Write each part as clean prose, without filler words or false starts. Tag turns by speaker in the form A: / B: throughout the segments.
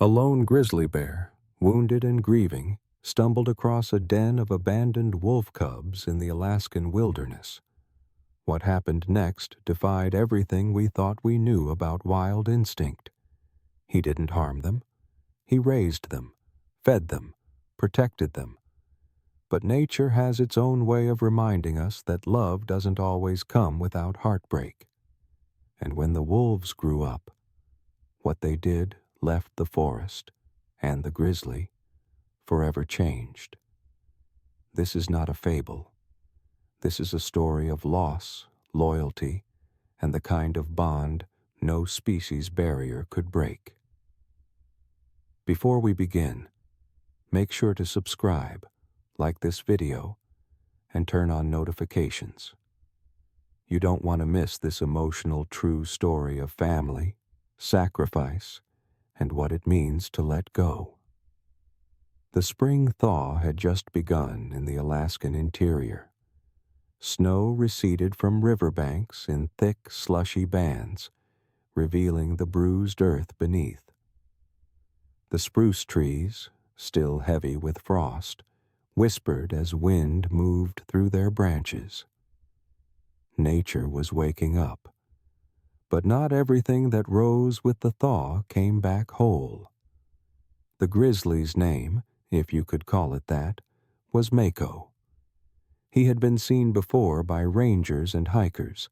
A: A lone grizzly bear, wounded and grieving, stumbled across a den of abandoned wolf cubs in the Alaskan wilderness. What happened next defied everything we thought we knew about wild instinct. He didn't harm them. He raised them, fed them, protected them. But nature has its own way of reminding us that love doesn't always come without heartbreak. And when the wolves grew up, what they did left the forest, and the grizzly, forever changed. This is not a fable. This is a story of loss, loyalty, and the kind of bond no species barrier could break. Before we begin, make sure to subscribe, like this video, and turn on notifications. You don't want to miss this emotional true story of family, sacrifice, and what it means to let go. The spring thaw had just begun in the Alaskan interior. Snow receded from riverbanks in thick, slushy bands, revealing the bruised earth beneath. The spruce trees, still heavy with frost, whispered as wind moved through their branches. Nature was waking up, but not everything that rose with the thaw came back whole. The grizzly's name, if you could call it that, was Mako. He had been seen before by rangers and hikers,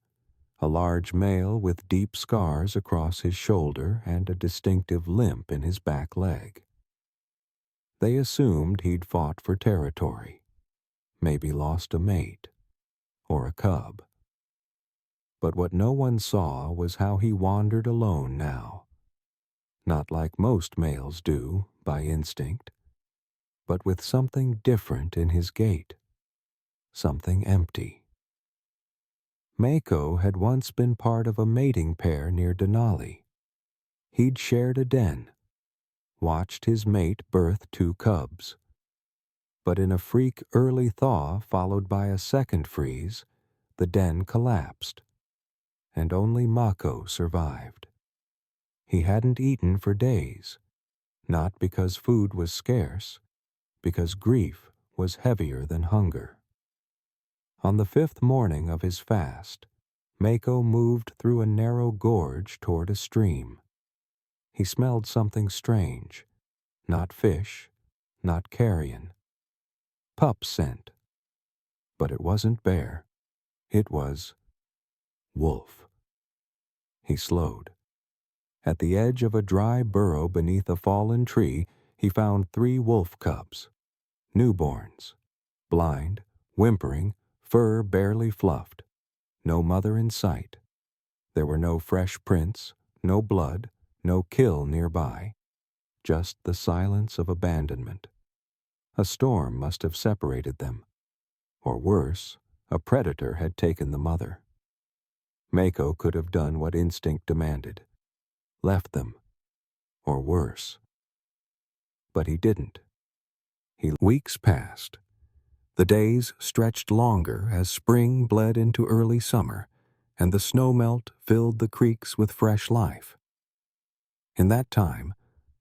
A: a large male with deep scars across his shoulder and a distinctive limp in his back leg. They assumed he'd fought for territory, maybe lost a mate, or a cub. But what no one saw was how he wandered alone now. Not like most males do, by instinct, but with something different in his gait, something empty. Mako had once been part of a mating pair near Denali. He'd shared a den, watched his mate birth 2 cubs. But in a freak early thaw followed by a second freeze, the den collapsed, and only Mako survived. He hadn't eaten for days, not because food was scarce, because grief was heavier than hunger. On the 5th morning of his fast, Mako moved through a narrow gorge toward a stream. He smelled something strange, not fish, not carrion. Pup scent. But it wasn't bear. It was wolf. He slowed. At the edge of a dry burrow beneath a fallen tree, he found 3 wolf cubs, newborns, blind, whimpering, fur barely fluffed, no mother in sight. There were no fresh prints, no blood, no kill nearby, just the silence of abandonment. A storm must have separated them, or worse, a predator had taken the mother. Mako could have done what instinct demanded, left them, or worse. But he didn't. Weeks passed. The days stretched longer as spring bled into early summer, and the snowmelt filled the creeks with fresh life. In that time,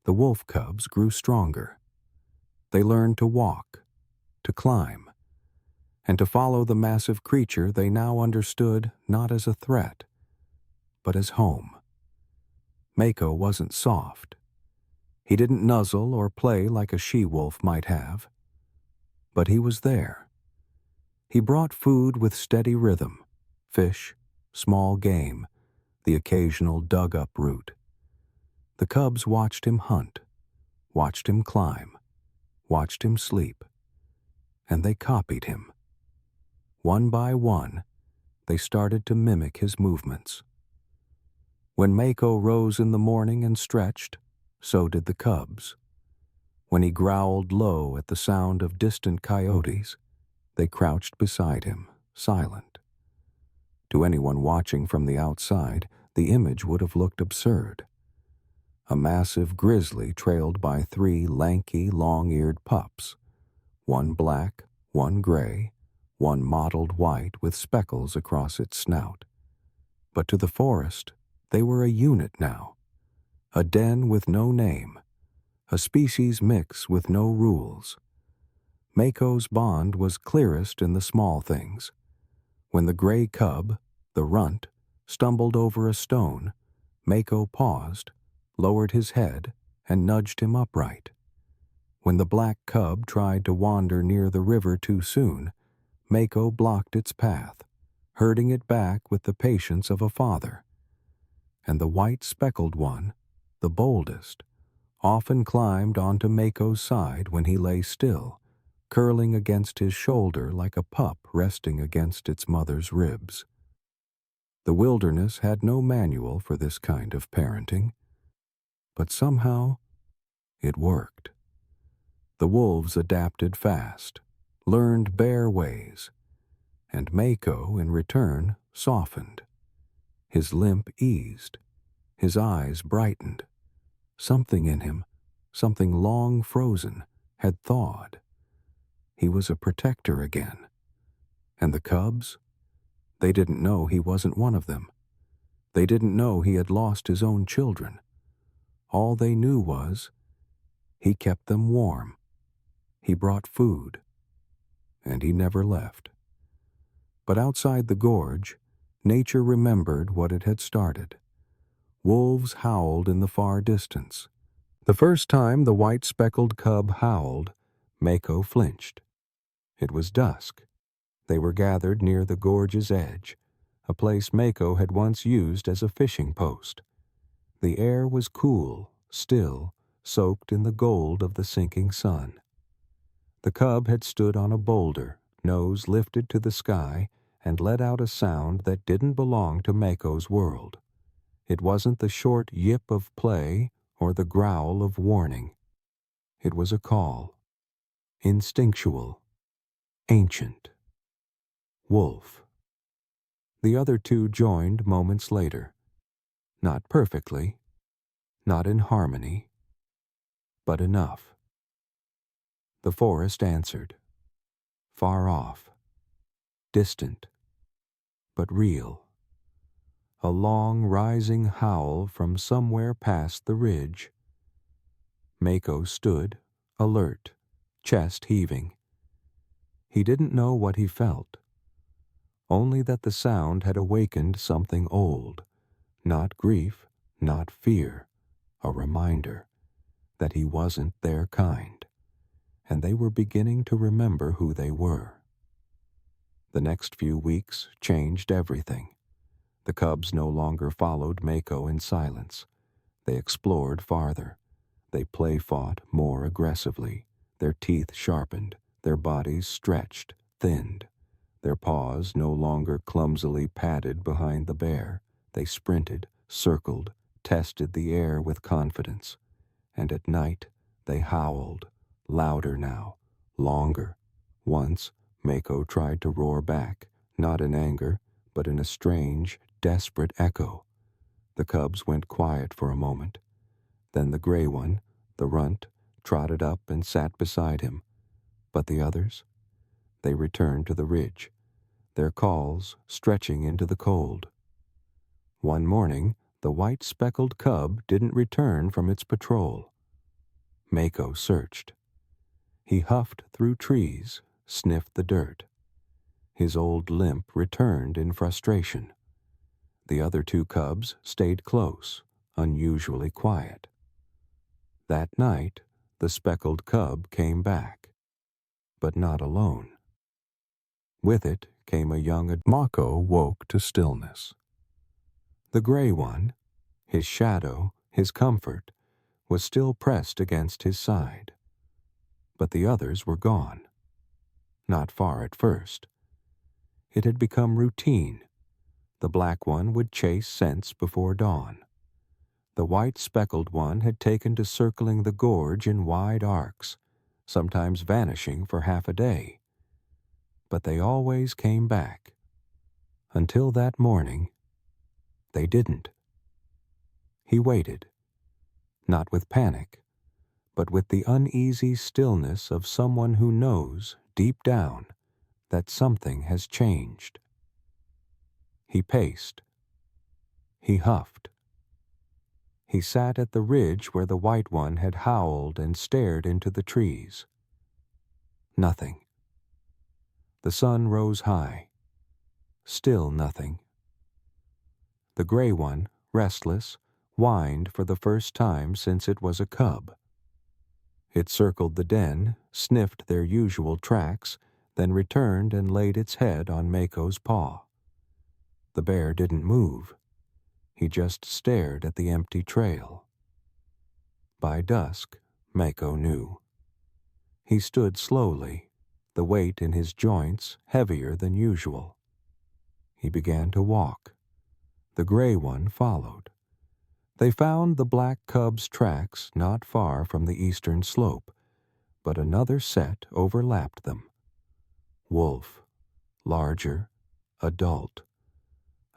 A: the wolf cubs grew stronger. They learned to walk, to climb, and to follow the massive creature they now understood not as a threat, but as home. Mako wasn't soft. He didn't nuzzle or play like a she-wolf might have. But he was there. He brought food with steady rhythm, fish, small game, the occasional dug-up root. The cubs watched him hunt, watched him climb, watched him sleep, and they copied him. One by one, they started to mimic his movements. When Mako rose in the morning and stretched, so did the cubs. When he growled low at the sound of distant coyotes, they crouched beside him, silent. To anyone watching from the outside, the image would have looked absurd. A massive grizzly trailed by 3 lanky, long-eared pups, one black, one gray, one mottled white with speckles across its snout. But to the forest, they were a unit now, a den with no name, a species mix with no rules. Mako's bond was clearest in the small things. When the gray cub, the runt, stumbled over a stone, Mako paused, lowered his head, and nudged him upright. When the black cub tried to wander near the river too soon, Mako blocked its path, herding it back with the patience of a father. And the white speckled one, the boldest, often climbed onto Mako's side when he lay still, curling against his shoulder like a pup resting against its mother's ribs. The wilderness had no manual for this kind of parenting, but somehow it worked. The wolves adapted fast, learned bear ways, and Mako, in return, softened. His limp eased, his eyes brightened. Something in him, something long frozen, had thawed. He was a protector again. And the cubs? They didn't know he wasn't one of them. They didn't know he had lost his own children. All they knew was he kept them warm. He brought food. And he never left. But outside the gorge, nature remembered what it had started. Wolves howled in the far distance. The first time the white-speckled cub howled, Mako flinched. It was dusk. They were gathered near the gorge's edge, a place Mako had once used as a fishing post. The air was cool, still, soaked in the gold of the sinking sun. The cub had stood on a boulder, nose lifted to the sky, and let out a sound that didn't belong to Mako's world. It wasn't the short yip of play or the growl of warning. It was a call. Instinctual. Ancient. Wolf. The other two joined moments later. Not perfectly, not in harmony, but enough. The forest answered. Far off. Distant. But real. A long rising howl from somewhere past the ridge. Mako stood, alert, chest heaving. He didn't know what he felt, only that the sound had awakened something old, not grief, not fear, a reminder that he wasn't their kind, and they were beginning to remember who they were. The next few weeks changed everything. The cubs no longer followed Mako in silence. They explored farther. They play-fought more aggressively, their teeth sharpened, their bodies stretched, thinned. Their paws no longer clumsily padded behind the bear. They sprinted, circled, tested the air with confidence. And at night, they howled, louder now, longer. Once, Mako tried to roar back, not in anger, but in a strange, desperate echo. The cubs went quiet for a moment. Then the gray one, the runt, trotted up and sat beside him. But the others? They returned to the ridge, their calls stretching into the cold. One morning, the white-speckled cub didn't return from its patrol. Mako searched. He huffed through trees, sniffed the dirt. His old limp returned in frustration. The other two cubs stayed close, unusually quiet. That night, the speckled cub came back, but not alone. With it came a young Mako woke to stillness. The gray one, his shadow, his comfort, was still pressed against his side. But the others were gone. Not far at first. It had become routine. The black one would chase scents before dawn. The white-speckled one had taken to circling the gorge in wide arcs, sometimes vanishing for half a day. But they always came back. Until that morning, they didn't. He waited, not with panic, but with the uneasy stillness of someone who knows, deep down, that something has changed. He paced. He huffed. He sat at the ridge where the white one had howled and stared into the trees. Nothing. The sun rose high. Still nothing. The gray one, restless, whined for the first time since it was a cub. It circled the den, sniffed their usual tracks, then returned and laid its head on Mako's paw. The bear didn't move. He just stared at the empty trail. By dusk, Mako knew. He stood slowly, the weight in his joints heavier than usual. He began to walk. The gray one followed. They found the black cub's tracks not far from the eastern slope, but another set overlapped them. Wolf, larger, adult.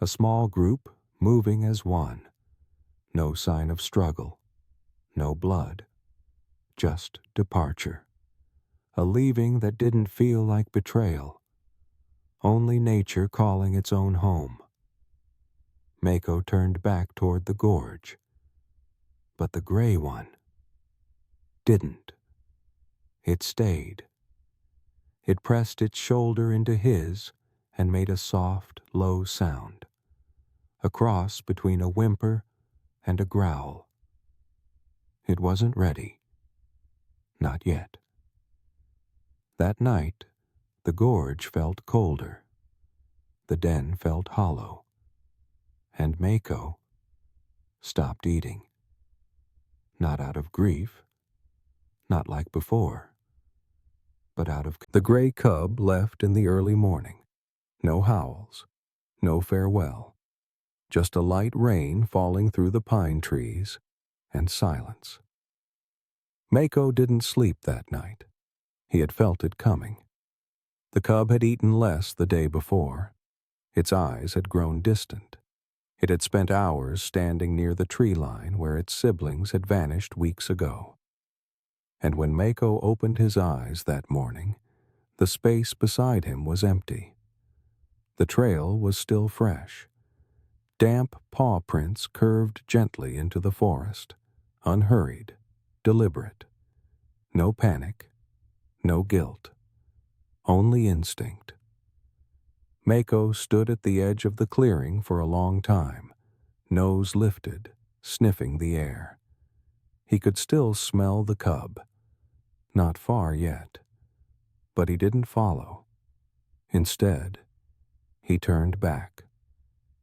A: A small group moving as one. No sign of struggle. No blood. Just departure. A leaving that didn't feel like betrayal. Only nature calling its own home. Mako turned back toward the gorge. But the gray one didn't. It stayed. It pressed its shoulder into his and made a soft, low sound. A cross between a whimper and a growl. It wasn't ready. Not yet. That night, the gorge felt colder. The den felt hollow. And Mako stopped eating. Not out of grief, not like before, but out of... The gray cub left in the early morning. No howls, no farewell. Just a light rain falling through the pine trees, and silence. Mako didn't sleep that night. He had felt it coming. The cub had eaten less the day before. Its eyes had grown distant. It had spent hours standing near the tree line where its siblings had vanished weeks ago. And when Mako opened his eyes that morning, the space beside him was empty. The trail was still fresh. Damp paw prints curved gently into the forest, unhurried, deliberate. No panic, no guilt, only instinct. Mako stood at the edge of the clearing for a long time, nose lifted, sniffing the air. He could still smell the cub. Not far yet. But he didn't follow. Instead, he turned back.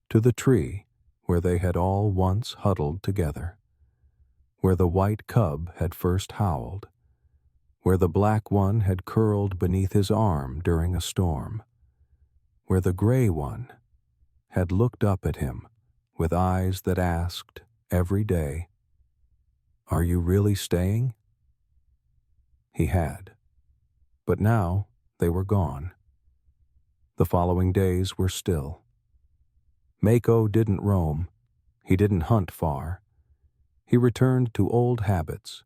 A: To the tree where they had all once huddled together. Where the white cub had first howled. Where the black one had curled beneath his arm during a storm. Where the gray one had looked up at him with eyes that asked every day, "Are you really staying?" He had. But now they were gone. The following days were still. Mako didn't roam. He didn't hunt far. He returned to old habits,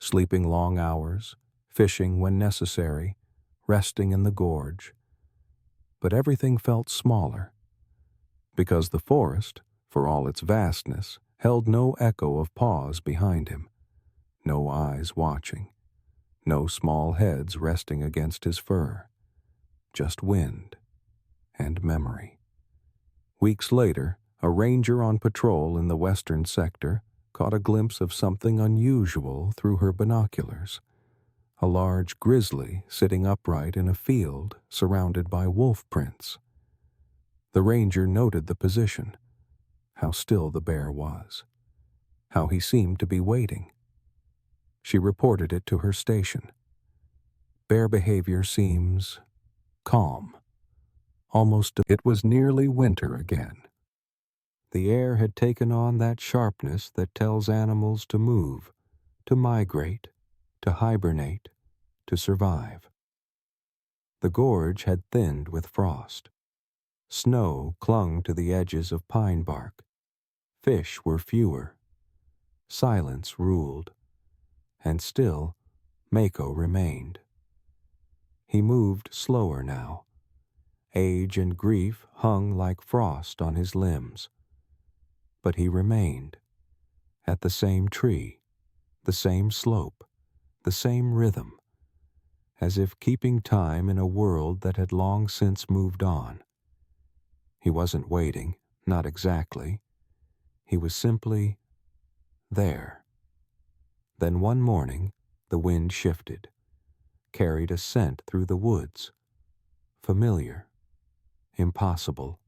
A: sleeping long hours, fishing when necessary, resting in the gorge. But everything felt smaller, because the forest, for all its vastness, held no echo of paws behind him, no eyes watching, no small heads resting against his fur, just wind and memory. Weeks later, a ranger on patrol in the western sector caught a glimpse of something unusual through her binoculars. A large grizzly sitting upright in a field surrounded by wolf prints. The ranger noted the position, how still the bear was, how he seemed to be waiting. She reported it to her station. Bear behavior seems calm, almost. It was nearly winter again. The air had taken on that sharpness that tells animals to move, to migrate, to hibernate, to survive. The gorge had thinned with frost. Snow clung to the edges of pine bark. Fish were fewer. Silence ruled. And still, Mako remained. He moved slower now. Age and grief hung like frost on his limbs. But he remained. at the same tree, the same slope, the same rhythm, as if keeping time in a world that had long since moved on. He wasn't waiting, not exactly. He was simply there. Then one morning, the wind shifted, carried a scent through the woods. Familiar, impossible.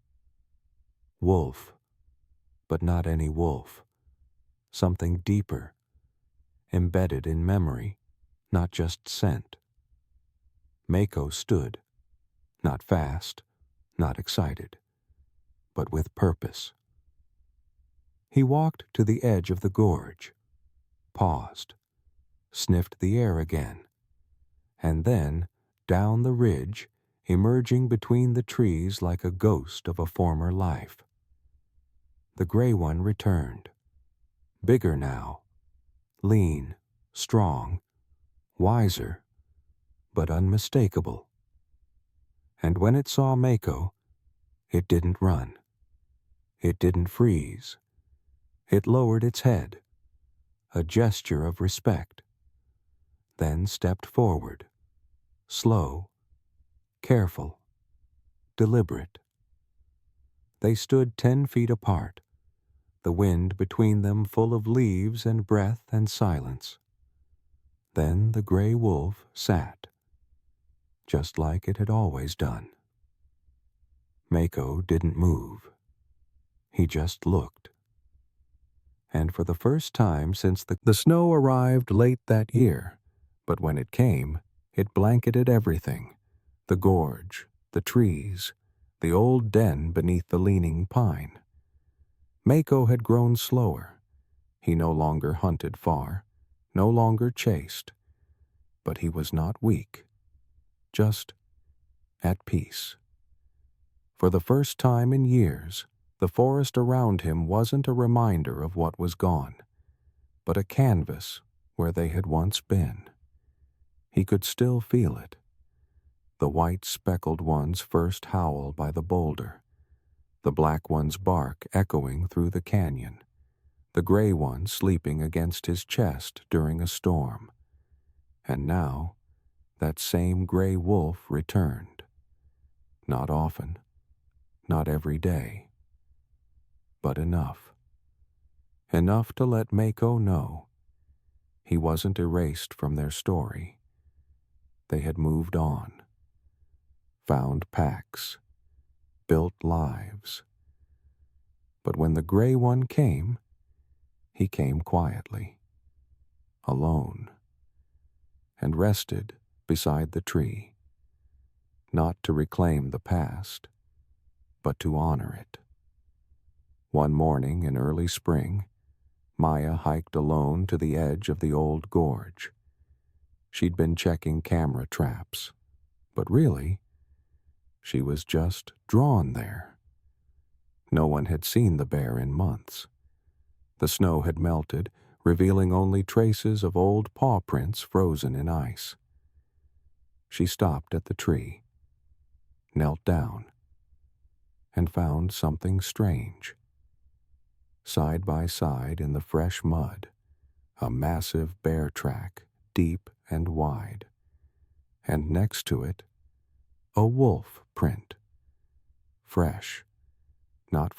A: Wolf, but not any wolf. Something deeper, embedded in memory, not just scent. Mako stood, not fast, not excited, but with purpose. He walked to the edge of the gorge, paused, sniffed the air again, and then down the ridge, emerging between the trees like a ghost of a former life. The gray one returned, bigger now, lean, strong, wiser, but unmistakable. And when it saw Mako, it didn't run. It didn't freeze. It lowered its head, a gesture of respect, then stepped forward, slow, careful, deliberate. They stood 10 feet apart, the wind between them full of leaves and breath and silence. Then the gray wolf sat, just like it had always done. Mako didn't move. He just looked. And for the first time since the snow arrived late that year, but when it came, it blanketed everything: the gorge, the trees, the old den beneath the leaning pine. Mako had grown slower. He no longer hunted far, no longer chased. But he was not weak, just at peace. For the first time in years, the forest around him wasn't a reminder of what was gone, but a canvas where they had once been. He could still feel it. The white speckled one's first howl by the boulder, the black one's bark echoing through the canyon, the gray one sleeping against his chest during a storm. And now, that same gray wolf returned. Not often, not every day, but enough. Enough to let Mako know he wasn't erased from their story. They had moved on, found packs, built lives. But when the gray one came, he came quietly, alone, and rested beside the tree, not to reclaim the past, but to honor it. One morning in early spring, Maya hiked alone to the edge of the old gorge. She'd been checking camera traps, but really, she was just drawn there. No one had seen the bear in months. The snow had melted, revealing only traces of old paw prints frozen in ice. She stopped at the tree, knelt down, and found something strange. Side by side in the fresh mud, a massive bear track, deep and wide, and next to it, a wolf print. Fresh, not